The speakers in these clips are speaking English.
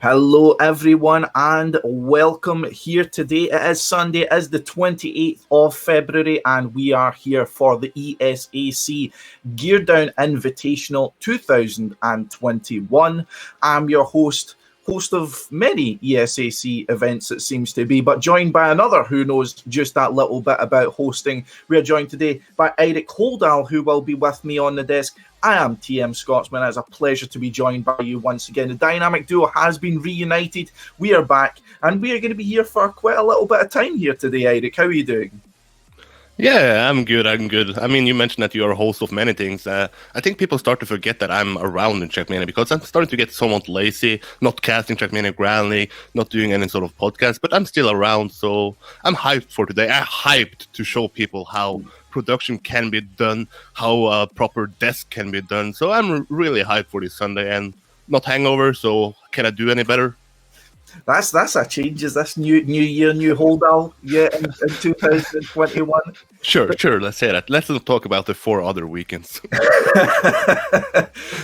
Hello, everyone, and welcome here today. It is Sunday, it is the 28th of February, and we are here for the ESAC Geardown Invitational 2021. I'm your host of many ESAC events, it seems to be, but joined by another who knows just that little bit about hosting. We are joined today by Eirik Holdal, who will be with me on the desk. I am TM Scotsman. It's a pleasure to be joined by you once again. The dynamic duo has been reunited. We are back, and we are going to be here for quite a little bit of time here today, Eirik. How are you doing? Yeah, I'm good. I mean, you mentioned that you're a host of many things. I think people start to forget that I'm around in Trackmania because I'm starting to get somewhat lazy, not casting Trackmania grandly, not doing any sort of podcast, but I'm still around, so I'm hyped for today. I'm hyped to show people how production can be done, how a proper desk can be done. So I'm really hyped for this Sunday and not hangover, so can I do any better? That's a change. Is this new year, new Holdal? Yeah, in 2021. Sure. Let's say that. Let's not talk about the 4 other weekends.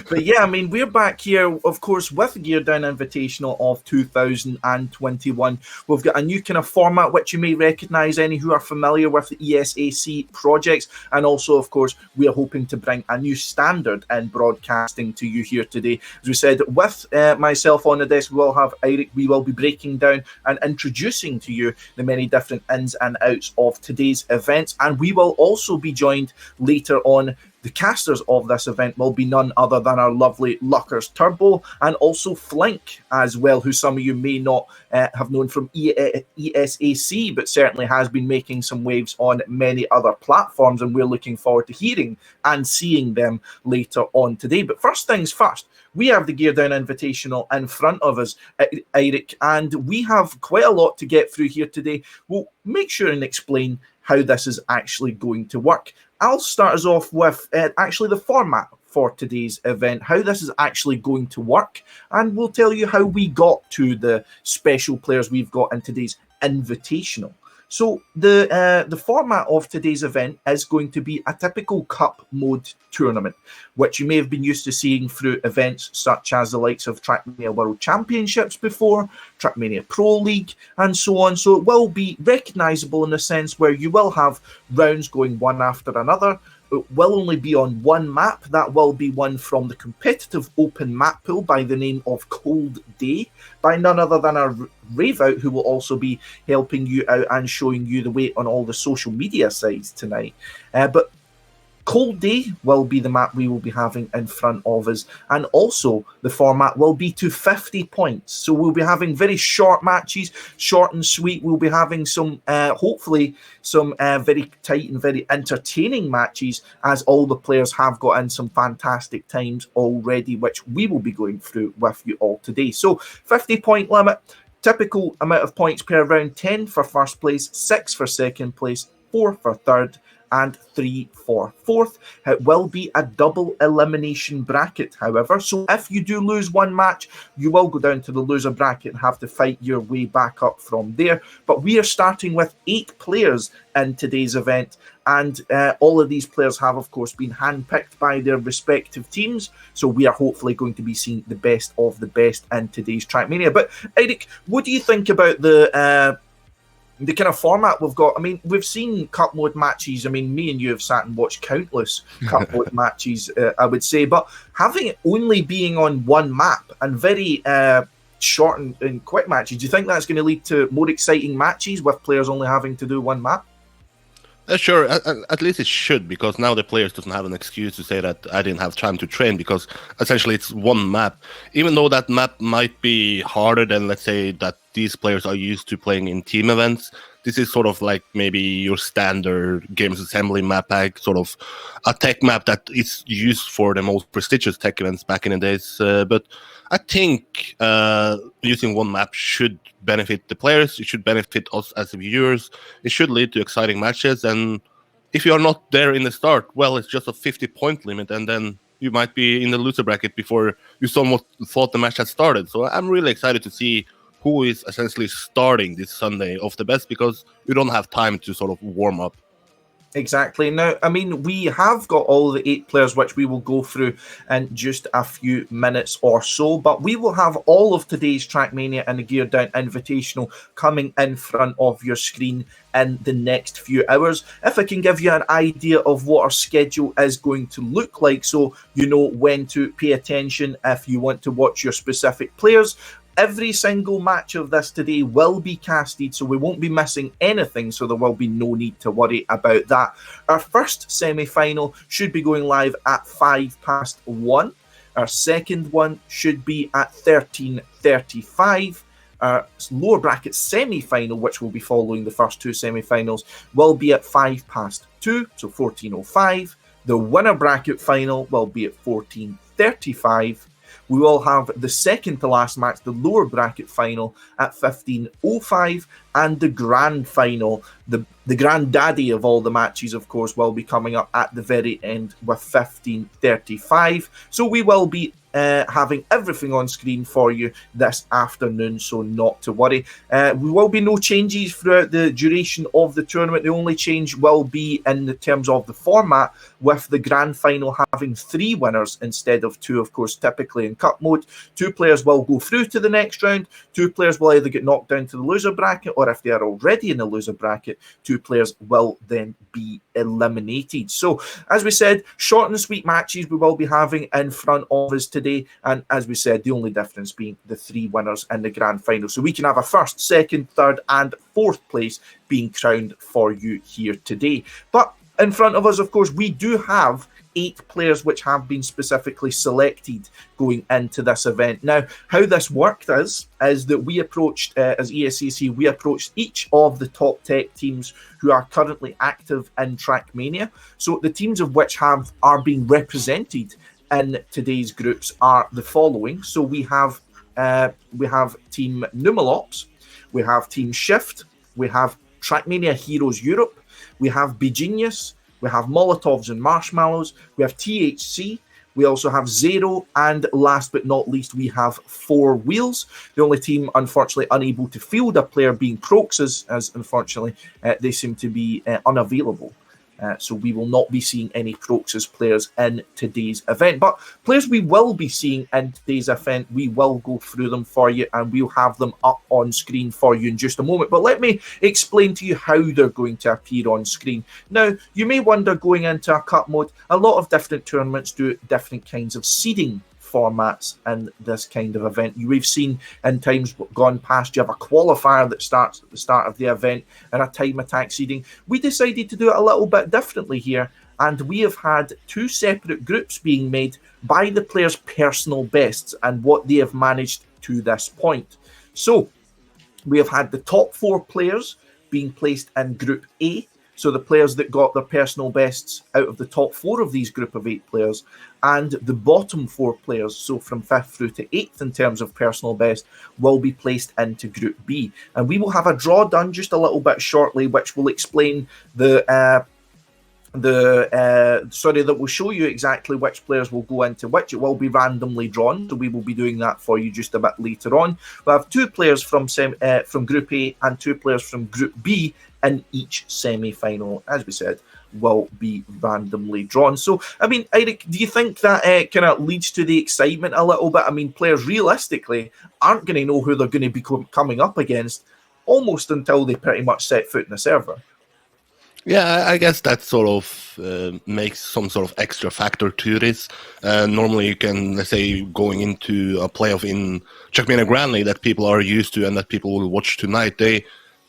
But yeah, I mean, we're back here, of course, with Geardown Invitational of 2021. We've got a new kind of format, which you may recognise, any who are familiar with the ESAC projects. And also, of course, we are hoping to bring a new standard in broadcasting to you here today. As we said, with myself on the desk, we will have Eirik. We will be breaking down and introducing to you the many different ins and outs of today's events. And we will also be joined later on. The casters of this event will be none other than our lovely Luckers Turbo and also Flink as well, who some of you may not have known from ESAC, but certainly has been making some waves on many other platforms, and we're looking forward to hearing and seeing them later on today. But first things first, we have the Geardown Invitational in front of us, Eirik, and we have quite a lot to get through here today. We'll make sure and explain how this is actually going to work. I'll start us off with actually the format for today's event, how this is actually going to work, and we'll tell you how we got to the special players we've got in today's Invitational. So the format of today's event is going to be a typical cup mode tournament, which you may have been used to seeing through events such as the likes of Trackmania World Championships before, Trackmania Pro League, and so on. So it will be recognisable in the sense where you will have rounds going one after another. It will only be on one map. That will be one from the competitive open map pool by the name of Cold Day, by none other than our Rave Out, who will also be helping you out and showing you the way on all the social media sites tonight. But Cold Day will be the map we will be having in front of us, and also the format will be to 50 points. So we'll be having very short matches, short and sweet. We'll be having some, hopefully, some very tight and very entertaining matches, as all the players have got in some fantastic times already, which we will be going through with you all today. So 50-point limit, typical amount of points per round: 10 for first place, 6 for second place, 4 for third, and 3 for fourth. It will be a double elimination bracket, however. So if you do lose one match, you will go down to the loser bracket and have to fight your way back up from there. But we are starting with 8 players in today's event, and all of these players have, of course, been handpicked by their respective teams. So we are hopefully going to be seeing the best of the best in today's Trackmania. But Eirik, what do you think about the kind of format we've got? I mean, we've seen cup mode matches. I mean, me and you have sat and watched countless cup mode matches, I would say. But having it only being on one map and very short and quick matches, do you think that's going to lead to more exciting matches with players only having to do one map? Sure, at least it should, because now the players doesn't have an excuse to say that I didn't have time to train, because essentially it's one map. Even though that map might be harder than, let's say, that these players are used to playing in team events, this is sort of like maybe your standard games assembly map pack, sort of a tech map that is used for the most prestigious tech events back in the days. But I think using one map should benefit the players. It should benefit us as viewers. It should lead to exciting matches. And if you are not there in the start, well, it's just a 50-point limit, and then you might be in the loser bracket before you somewhat thought the match had started. So I'm really excited to see who is essentially starting this Sunday off the best, because we don't have time to sort of warm up. Exactly. Now, I mean, we have got all the 8 players, which we will go through in just a few minutes or so, but we will have all of today's Trackmania and the Geardown Invitational coming in front of your screen in the next few hours. If I can give you an idea of what our schedule is going to look like, so you know when to pay attention if you want to watch your specific players. Every single match of this today will be casted, so we won't be missing anything, so there will be no need to worry about that. Our first semi-final should be going live at 1:05. Our second one should be at 13:35. Our lower bracket semi-final, which will be following the first 2 semi-finals, will be at 2:05, so 14:05. The winner bracket final will be at 14:35. We will have the second to last match, the lower bracket final, at 15:05, and the grand final, the granddaddy of all the matches, of course, will be coming up at the very end with 15:35. So we will be having everything on screen for you this afternoon, so not to worry. We will be no changes throughout the duration of the tournament. The only change will be in the terms of the format, with the grand final having 3 winners instead of 2, of course, typically in cup mode. 2 players will go through to the next round. 2 players will either get knocked down to the loser bracket, or if they are already in the loser bracket, 2 players will then be eliminated. So, as we said, short and sweet matches we will be having in front of us today, and as we said, the only difference being the 3 winners in the grand final. So we can have a first, second, third, and fourth place being crowned for you here today. But in front of us, of course, we do have 8 players which have been specifically selected going into this event. Now, how this worked is that we approached, as ESAC, we approached each of the top tech teams who are currently active in Trackmania. So the teams of which are being represented in today's groups are the following. So we have Team Numalops, we have Team Shift, we have Trackmania Heroes Europe, we have Begenius, we have Molotovs and Marshmallows, we have THC, we also have Zero, and last but not least, we have 4 Wheels. The only team, unfortunately, unable to field a player being Proxes, as unfortunately they seem to be unavailable. So we will not be seeing any Proxes players in today's event. But players we will be seeing in today's event, we will go through them for you, and we'll have them up on screen for you in just a moment. But let me explain to you how they're going to appear on screen. Now, you may wonder, going into a cup mode, a lot of different tournaments do different kinds of seeding formats in this kind of event. We've seen in times gone past, you have a qualifier that starts at the start of the event and a time attack seeding. We decided to do it a little bit differently here, and we have had 2 separate groups being made by the players' personal bests and what they have managed to this point. So we have had the top 4 players being placed in Group A, so the players that got their personal bests out of the top 4 of these group of 8 players, and the bottom 4 players, so from 5th through to 8th in terms of personal best, will be placed into Group B. And we will have a draw done just a little bit shortly, which will explain that will show you exactly which players will go into which. It will be randomly drawn, so we will be doing that for you just a bit later on. We'll have 2 players from Group A and 2 players from Group B in each semi-final, as we said, will be randomly drawn. So, I mean, Eirik, do you think that kind of leads to the excitement a little bit? I mean, players realistically aren't going to know who they're going to be coming up against almost until they pretty much set foot in the server. Yeah, I guess that sort of makes some sort of extra factor to this. Normally you can, let's say, going into a playoff in Trackmania Grand League that people are used to and that people will watch tonight,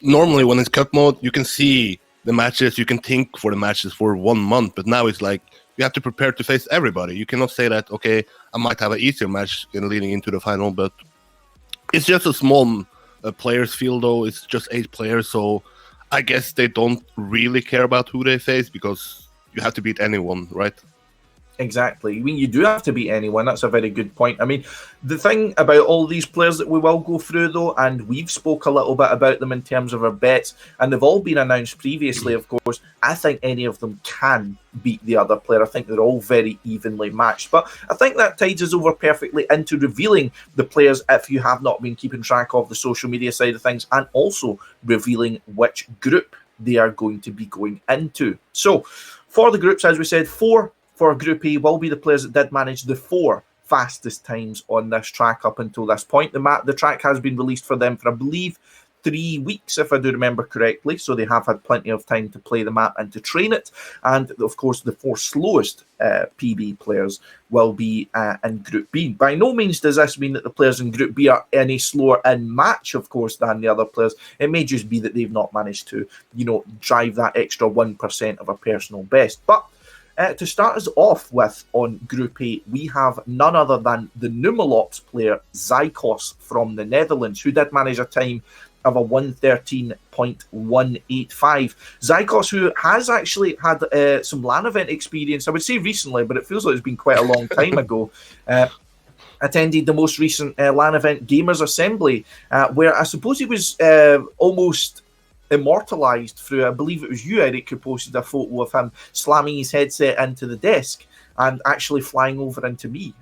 normally when it's cup mode, you can see the matches, you can think for the matches for 1 month, but now it's like you have to prepare to face everybody. You cannot say that, okay, I might have an easier match leading into the final, but it's just a small players field, though. It's just 8 players, so I guess they don't really care about who they face because you have to beat anyone, right? Exactly. I mean, you do have to beat anyone. That's a very good point. I mean, the thing about all these players that we will go through, though, and we've spoke a little bit about them in terms of our bets, and they've all been announced previously, of course. I think any of them can beat the other player. I think they're all very evenly matched. But I think that tides us over perfectly into revealing the players if you have not been keeping track of the social media side of things, and also revealing which group they are going to be going into. So for the groups, as we said, 4 for Group A will be the players that did manage the 4 fastest times on this track up until this point. The track has been released for them for, I believe, 3 weeks, if I do remember correctly, so they have had plenty of time to play the map and to train it. And of course, the 4 slowest PB players will be in Group B. By no means does this mean that the players in Group B are any slower in match, of course, than the other players. It may just be that they've not managed to, drive that extra 1% of a personal best. But to start us off with on Group A, we have none other than the Numalops player Zycos from the Netherlands, who did manage a time of a 113.185. Zycos, who has actually had some LAN event experience, I would say recently, but it feels like it's been quite a long time ago. Attended the most recent LAN event, Gamers Assembly, where I suppose he was almost immortalized through, I believe it was you, Eric, who posted a photo of him slamming his headset into the desk and actually flying over into me.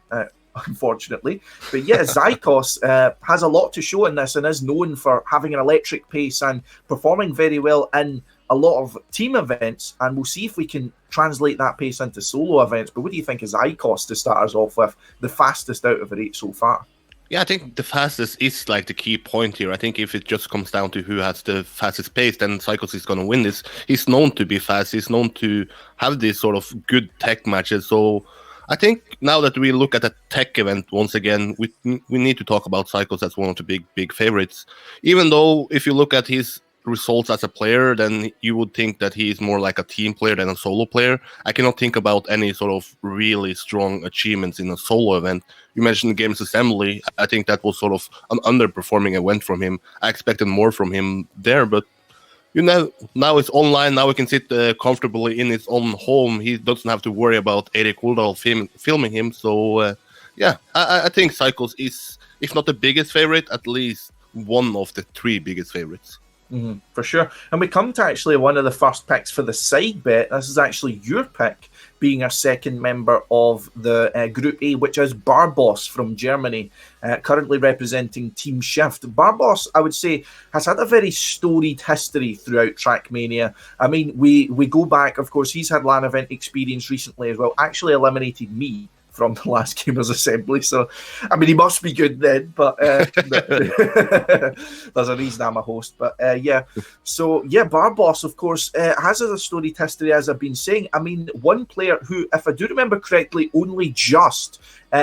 Unfortunately. But yeah, Zycos has a lot to show in this and is known for having an electric pace and performing very well in a lot of team events, and we'll see if we can translate that pace into solo events. But what do you think is Zycos to start us off with, the fastest out of the 8 so far? Yeah, I think the fastest is like the key point here. I think if it just comes down to who has the fastest pace, then Zycos is going to win this. He's known to be fast. He's known to have these sort of good tech matches. So I think now that we look at a tech event once again, we need to talk about Zycos as one of the big favorites. Even though if you look at his results as a player, then you would think that he is more like a team player than a solo player. I cannot think about any sort of really strong achievements in a solo event. You mentioned Games Assembly. I think that was sort of an underperforming event from him. I expected more from him there, but now it's online. Now he can sit comfortably in his own home. He doesn't have to worry about Erik Holdal filming him. So, I think Zycos is, if not the biggest favorite, at least one of the 3 biggest favorites. Mm-hmm, for sure. And we come to actually one of the first picks for the side bet. This is actually your pick, being our second member of the Group A, which is Barbos from Germany, currently representing Team Shift. Barbos, I would say, has had a very storied history throughout Trackmania. I mean, we go back, of course, he's had LAN event experience recently as well, actually eliminated me from the last Gamers Assembly. So, I mean, he must be good then, but there's a reason I'm a host. But yeah, so yeah, Barbos, of course, has a storied history, as I've been saying. I mean, one player who, if I do remember correctly, only just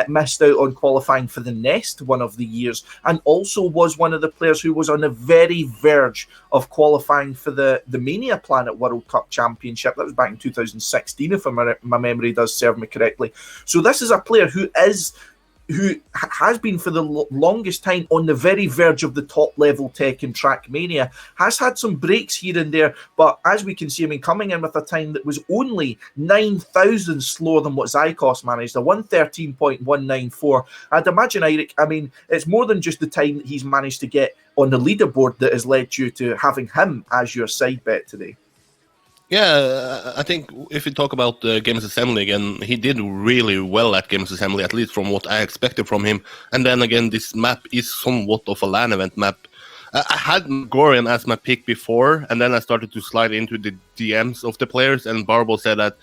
missed out on qualifying for the Nest one of the years, and also was one of the players who was on the very verge of qualifying for the Mania Planet World Cup Championship. That was back in 2016, if my memory does serve me correctly. So this is a player who has been for the longest time on the very verge of the top level tech in Trackmania, has had some breaks here and there, but as we can see, I mean, coming in with a time that was only 9,000 slower than what Zycos managed, a 113.194. I'd imagine, Eric, I mean, it's more than just the time that he's managed to get on the leaderboard that has led you to having him as your side bet today. Yeah, I think if we talk about Games Assembly again, he did really well at Games Assembly, at least from what I expected from him. And then again, this map is somewhat of a LAN event map. I had Magorian as my pick before, and then I started to slide into the DMs of the players, and Barbos said that,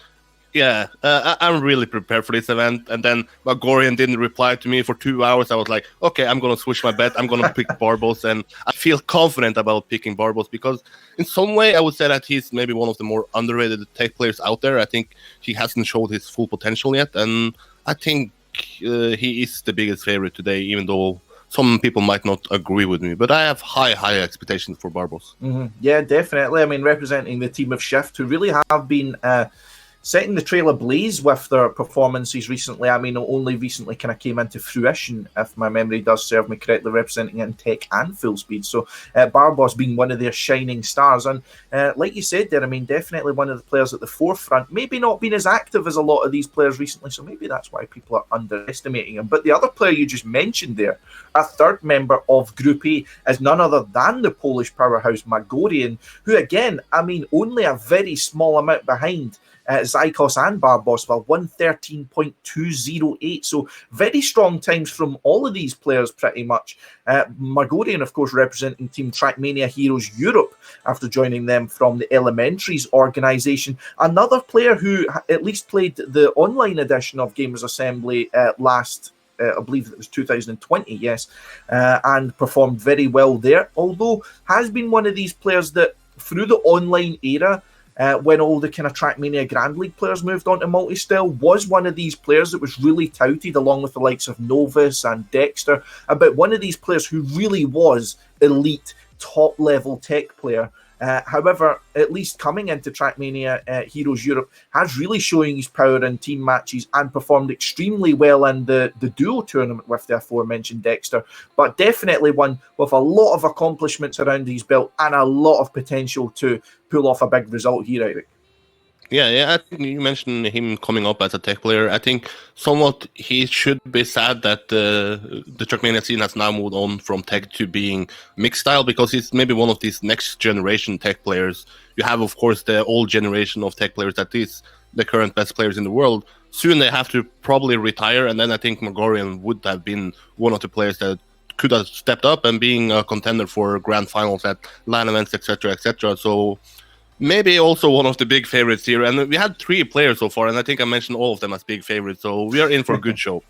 yeah, I'm really prepared for this event. And then Magorian didn't reply to me for 2 hours. I was like, okay, I'm going to switch my bet. I'm going to pick Barbos. And I feel confident about picking Barbos because in some way I would say that he's maybe one of the more underrated tech players out there. I think he hasn't showed his full potential yet. And I think he is the biggest favorite today, even though some people might not agree with me, but I have high expectations for Barbos. Mm-hmm. Yeah, definitely. I mean, representing the team of Shift, who really have been setting the trail ablaze with their performances recently. I mean, only recently kind of came into fruition, if my memory does serve me correctly, representing in tech and full speed. So Barbos being one of their shining stars. And like you said there, I mean, definitely one of the players at the forefront, maybe not been as active as a lot of these players recently, so maybe that's why people are underestimating him. But the other player you just mentioned there, a third member of Group A, is none other than the Polish powerhouse Magorian, who again, I mean, only a very small amount behind Zycos and Barbos with 113.208. So very strong times from all of these players pretty much. Magorian, of course, representing Team Trackmania Heroes Europe after joining them from the Elementaries organisation. Another player who at least played the online edition of Gamers Assembly last I believe it was 2020, yes, and performed very well there, although has been one of these players that through the online era, when all the kind of Trackmania Grand League players moved on to multi-style, was one of these players that was really touted along with the likes of Novus and Dexter about one of these players who really was elite, top-level tech player. However, at least coming into Trackmania Heroes Europe, has really showing his power in team matches and performed extremely well in the duo tournament with the aforementioned Dexter, but definitely one with a lot of accomplishments around his belt and a lot of potential to pull off a big result here, Eric. Yeah, I think you mentioned him coming up as a tech player. I think somewhat he should be sad that the Trackmania scene has now moved on from tech to being mixed style, because he's maybe one of these next generation tech players. You have, of course, the old generation of tech players that is the current best players in the world. Soon they have to probably retire, and then I think Magorian would have been one of the players that could have stepped up and being a contender for grand finals at LAN events, etc., etc. So maybe also one of the big favorites here. And we had 3 players so far, and I think I mentioned all of them as big favorites. So we are in for a good show.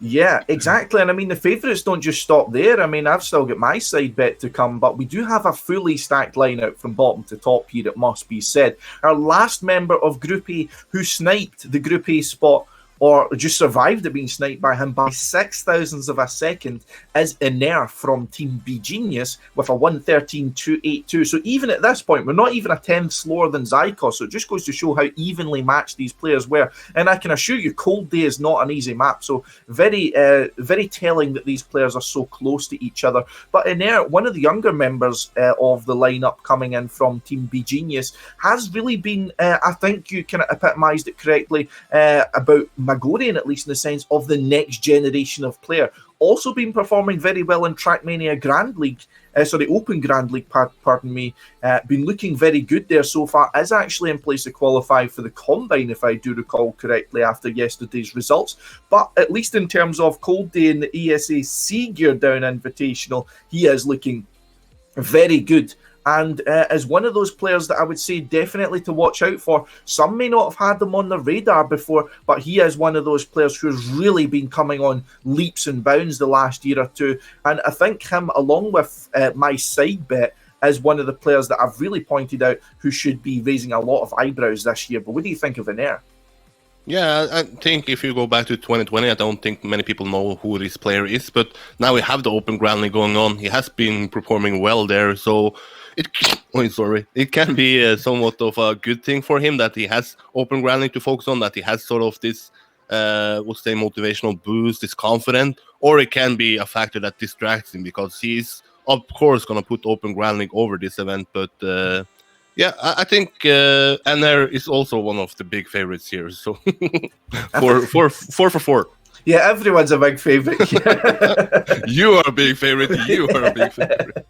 Yeah, exactly. And I mean, the favourites don't just stop there. I mean, I've still got my side bet to come, but we do have a fully stacked lineup from bottom to top here, it must be said. Our last member of Group A who sniped the Group A spot, or just survived it being sniped by him by 6,000ths of a second, is Ener from Team B Genius with a 113.282. So even at this point, we're not even a 10th slower than Zycos, so it just goes to show how evenly matched these players were. And I can assure you, Cold Day is not an easy map, so very telling that these players are so close to each other. But Ener, one of the younger members of the lineup coming in from Team B Genius, has really been, I think you kind of epitomised it correctly, about Magorian, at least in the sense of the next generation of player. Also been performing very well in Trackmania Grand League, Open Grand League, pardon me. Been looking very good there so far. Is actually in place to qualify for the Combine, if I do recall correctly, after yesterday's results. But at least in terms of Cold Day in the ESAC Geardown Invitational, he is looking very good. And as one of those players that I would say definitely to watch out for. Some may not have had them on the radar before, but he is one of those players who has really been coming on leaps and bounds the last year or two. And I think him, along with my side bet, is one of the players that I've really pointed out who should be raising a lot of eyebrows this year. But what do you think of Ener? Yeah, I think if you go back to 2020, I don't think many people know who this player is. But now we have the Open Grand League going on. He has been performing well there, so it can be somewhat of a good thing for him that he has Open Grand League to focus on, that he has sort of this, we'll say, motivational boost, this confident, or it can be a factor that distracts him because he's, of course, going to put Open Grand League over this event. But yeah, I think Ener is also one of the big favorites here. So 4 for 4. Yeah, everyone's a big favourite. You are a big favourite. You are a big favourite.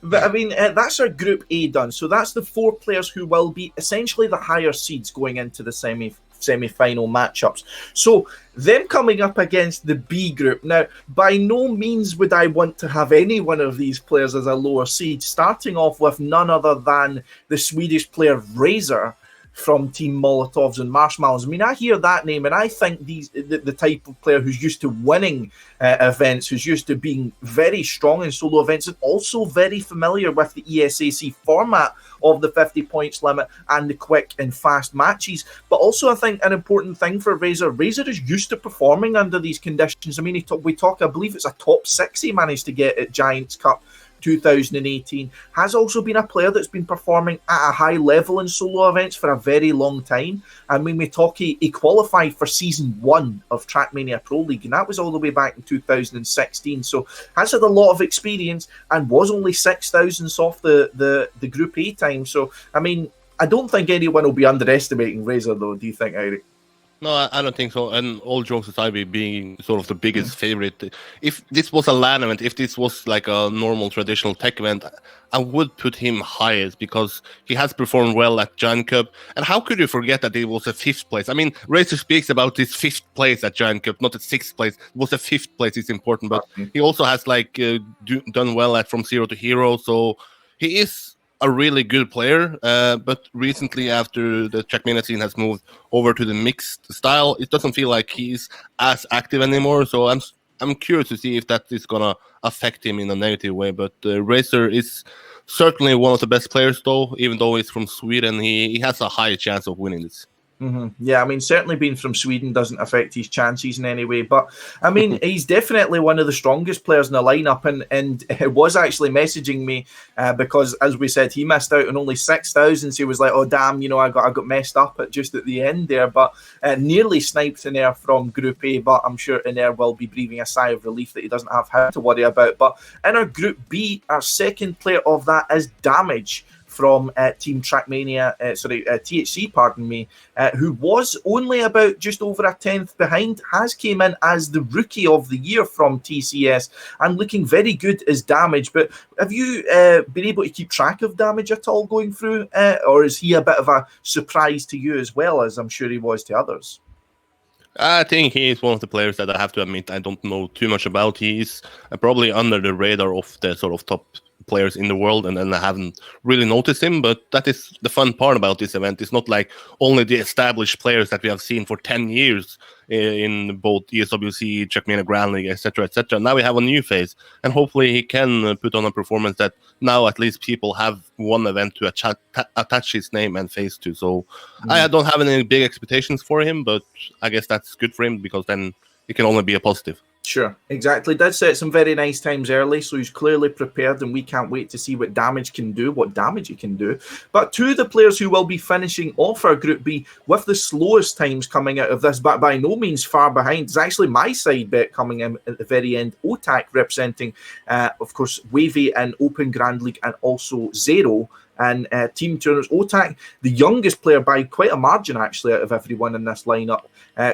But I mean, that's our Group A done. So that's the 4 players who will be essentially the higher seeds going into the semi-final matchups. So them coming up against the B group. Now, by no means would I want to have any one of these players as a lower seed, starting off with none other than the Swedish player Razer from Team Molotovs and Marshmallows. I mean, I hear that name and I think the type of player who's used to winning events, who's used to being very strong in solo events, and also very familiar with the ESAC format of the 50 points limit and the quick and fast matches. But also, I think an important thing for Razer is used to performing under these conditions. I mean, I believe it's a top 6 he managed to get at Giants Cup 2018, has also been a player that's been performing at a high level in solo events for a very long time. And when we talk, he qualified for season 1 of Trackmania Pro League, and that was all the way back in 2016. So has had a lot of experience and was only 6,000ths off the Group A time. So I mean, I don't think anyone will be underestimating Razer, though. Do you think, Eric? No, I don't think so. And all jokes aside, being sort of the biggest favorite, if this was a LAN event, if this was like a normal traditional tech event, I would put him highest because he has performed well at Giant Cup. And how could you forget that it was a fifth place? I mean, Razer speaks about this fifth place at Giant Cup, not a sixth place. It was a fifth place. It's important, but he also has like done well at From Zero to Hero. So he is a really good player, but recently after the Trackmania scene has moved over to the mixed style, it doesn't feel like he's as active anymore. So I'm curious to see if that is gonna affect him in a negative way. But Razer is certainly one of the best players, though. Even though he's from Sweden, he has a high chance of winning this. Yeah, I mean, certainly being from Sweden doesn't affect his chances in any way. But, I mean, he's definitely one of the strongest players in the lineup and was actually messaging me because, as we said, he missed out on only 6,000. So he was like, oh, damn, I got messed up just at the end there. But nearly sniped Ener from Group A. But I'm sure Ener will be breathing a sigh of relief that he doesn't have him to worry about. But in our Group B, our second player of that is Damage from Team Trackmania, THC, pardon me, who was only about just over a 10th behind, has came in as the Rookie of the Year from TCS and looking very good as Damage. But have you been able to keep track of Damage at all going through, or is he a bit of a surprise to you as well, as I'm sure he was to others? I think he is one of the players that I have to admit I don't know too much about. He's probably under the radar of the sort of top players in the world, and then I haven't really noticed him. But that is the fun part about this event. It's not like only the established players that we have seen for 10 years in both ESWC, Trackmania Grand League, etc., etc. Now we have a new phase, and hopefully he can put on a performance that now at least people have one event to attach his name and face to. So I don't have any big expectations for him, but I guess that's good for him because then it can only be a positive. Sure, exactly. Did set some very nice times early, so he's clearly prepared, and we can't wait to see what damage he can do. But two of the players who will be finishing off our Group B with the slowest times coming out of this, but by no means far behind, is actually my side bet coming in at the very end. Otaaaq representing, of course, Wavy and Open Grand League, and also Zero and team tournaments. Otaaaq, the youngest player by quite a margin, actually, out of everyone in this lineup,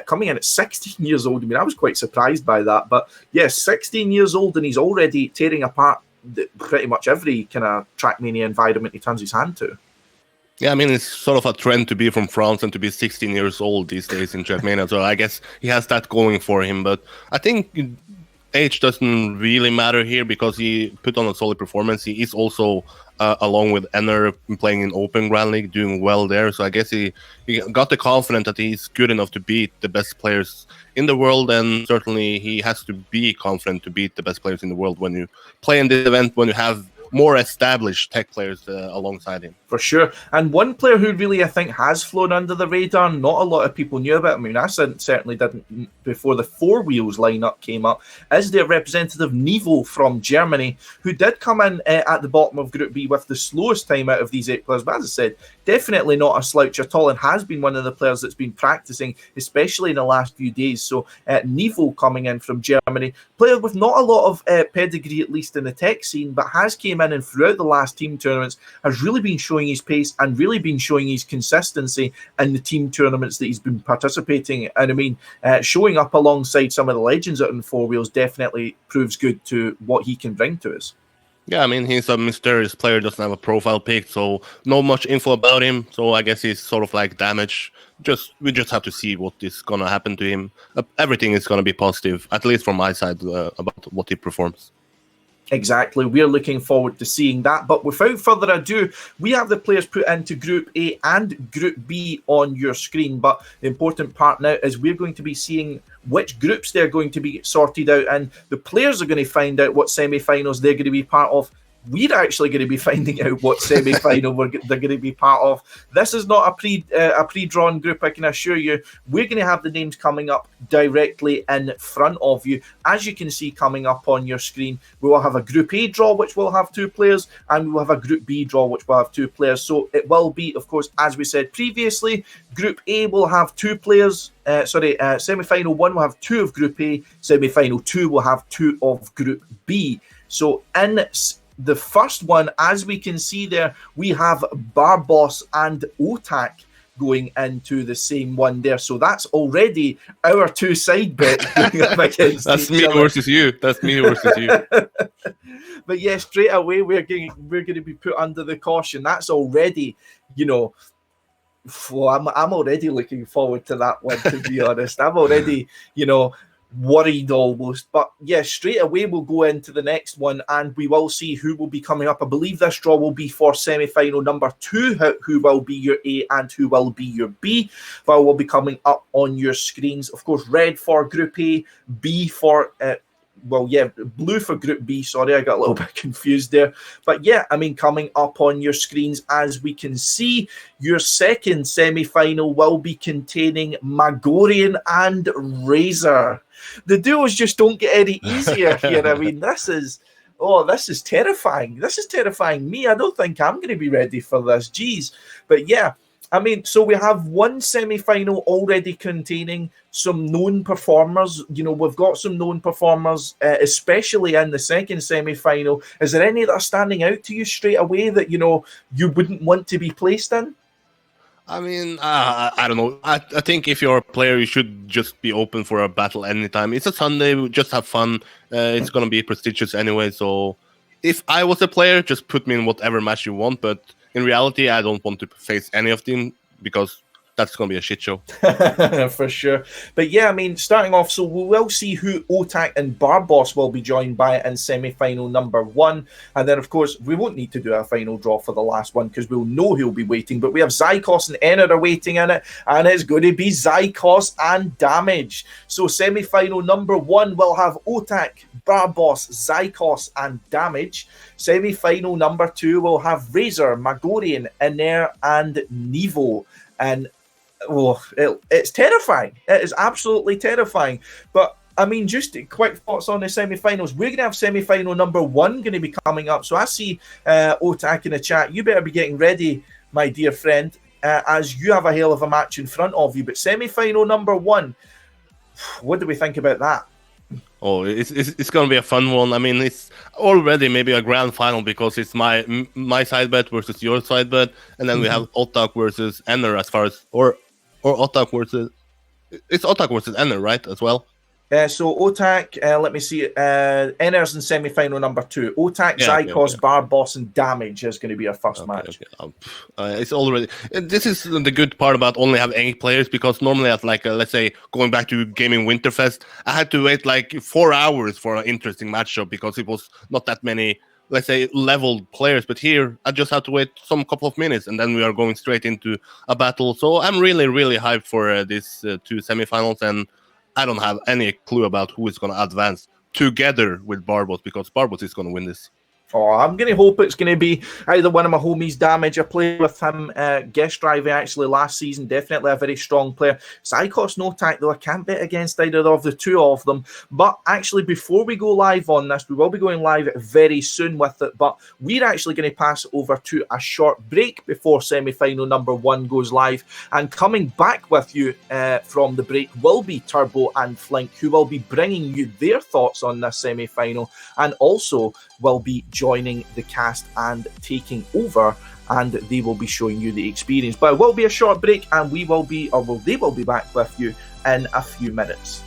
coming in at 16 years old. I mean, I was quite surprised by that. But yes, 16 years old, and he's already tearing apart pretty much every kind of Trackmania environment he turns his hand to. Yeah, I mean, it's sort of a trend to be from France and to be 16 years old these days in Trackmania. So I guess he has that going for him. But I think age doesn't really matter here because he put on a solid performance. He is also, along with Ener, playing in Open Grand League, doing well there. So I guess he got the confidence that he's good enough to beat the best players in the world, and certainly he has to be confident to beat the best players in the world when you play in this event, when you have more established tech players alongside him. For sure. And one player who really, I think, has flown under the radar, not a lot of people knew about. I mean, I certainly didn't before the Four Wheels lineup came up, is their representative Nivo from Germany, who did come in at the bottom of Group B with the slowest time out of these 8 players. But as I said, definitely not a slouch at all, and has been one of the players that's been practicing, especially in the last few days. So Nivo coming in from Germany, player with not a lot of pedigree, at least in the tech scene, but has came in and throughout the last team tournaments has really been showing his pace and really been showing his consistency in the team tournaments that he's been participating in. And I mean, showing up alongside some of the legends out in Four Wheels definitely proves good to what he can bring to us. Yeah, I mean, he's a mysterious player, doesn't have a profile pic, so not much info about him. So I guess he's sort of like Damage. We just have to see what is going to happen to him. Everything is going to be positive, at least from my side, about what he performs. Exactly. We're looking forward to seeing that. But without further ado, we have the players put into Group A and Group B on your screen. But the important part now is we're going to be seeing which groups they're going to be sorted out, and the players are going to find out what semi-finals they're going to be part of. We're actually going to be finding out what semi-final they're going to be part of. This is not a pre-drawn group, I can assure you. We're going to have the names coming up directly in front of you. As you can see coming up on your screen, we will have a Group A draw, which will have 2 players, and we will have a Group B draw, which will have 2 players. So it will be, of course, as we said previously, Group A will have 2 players. Semi-final 1 will have 2 of Group A. Semi-final 2 will have 2 of Group B. So in the first one, as we can see there, we have Barbos and Otaaaq going into the same one there. So that's already our two-side bet going up against That's each me other. versus you. That's me versus you. But yeah, straight away we're going to be put under the caution. That's already, you know, I'm already looking forward to that one, to be honest. I'm already, you know, worried almost. But yeah, straight away we'll go into the next one and we will see who will be coming up. I believe this draw will be for semi-final number 2, who will be your A and who will be your B. But will be coming up on your screens. Of course, red for Group A, B for blue for Group B. Sorry, I got a little bit confused there. But yeah, I mean, coming up on your screens, as we can see, your second semi-final will be containing Magorian and Razer. The duos just don't get any easier here. I mean, this is terrifying. This is terrifying me. I don't think I'm going to be ready for this. Jeez. But yeah, I mean, so we have one semi-final already containing some known performers. You know, we've got some known performers, especially in the second semi-final. Is there any that are standing out to you straight away that, you know, you wouldn't want to be placed in? I mean, I don't know. I think if you're a player, you should just be open for a battle anytime. It's a Sunday, we just have fun. It's going to be prestigious anyway. So if I was a player, just put me in whatever match you want. But in reality, I don't want to face any of them because that's going to be a shit show. For sure. But yeah, I mean, starting off, so we will see who Otaaaq and Barbos will be joined by in semi-final number 1. And then, of course, we won't need to do a final draw for the last one because we'll know who'll be waiting. But we have Zycos and Ener are waiting in it. And it's going to be Zycos and Damage. So semi-final number 1 will have Otaaaq, Barbos, Zycos and Damage. Semi-final number 2 will have Razer, Magorian, Ener and Nivo. And it's terrifying. It is absolutely terrifying. But I mean, just quick thoughts on the semi-finals. We're going to have semi-final number 1 going to be coming up. So I see Otaaaq in the chat. You better be getting ready, my dear friend, as you have a hell of a match in front of you. But semi-final number 1, what do we think about that? Oh, it's going to be a fun one. I mean, it's already maybe a grand final because it's my side bet versus your side bet. And then we have Otaaaq versus Ener as far as... Or Otaaaq versus... It's Otaaaq versus Ener, right, as well? So Otaaaq, let me see. Ener's in semi-final number 2. Otaaaq, Zycos, Barbos, and Damage is going to be our first match. Okay. It's already... This is the good part about only having 8 players because normally at let's say, going back to Gaming Winterfest, I had to wait like 4 hours for an interesting matchup because it was not that many, let's say, leveled players. But here, I just have to wait some couple of minutes and then we are going straight into a battle. So I'm really, really hyped for these 2 semifinals, and I don't have any clue about who is going to advance together with Barbos because Barbos is going to win this. Oh, I'm going to hope it's going to be either one of my homies, Damage. I played with him guest driving actually last season. Definitely a very strong player. Zycos and Otaaaq, though, I can't bet against either of the two of them. But actually, before we go live on this, we will be going live very soon with it. But we're actually going to pass over to a short break before semi-final number 1 goes live. And coming back with you from the break will be Turbo and Flink, who will be bringing you their thoughts on this semi-final and also will be joining the cast and taking over, and they will be showing you the experience. But it will be a short break, and they will be back with you in a few minutes.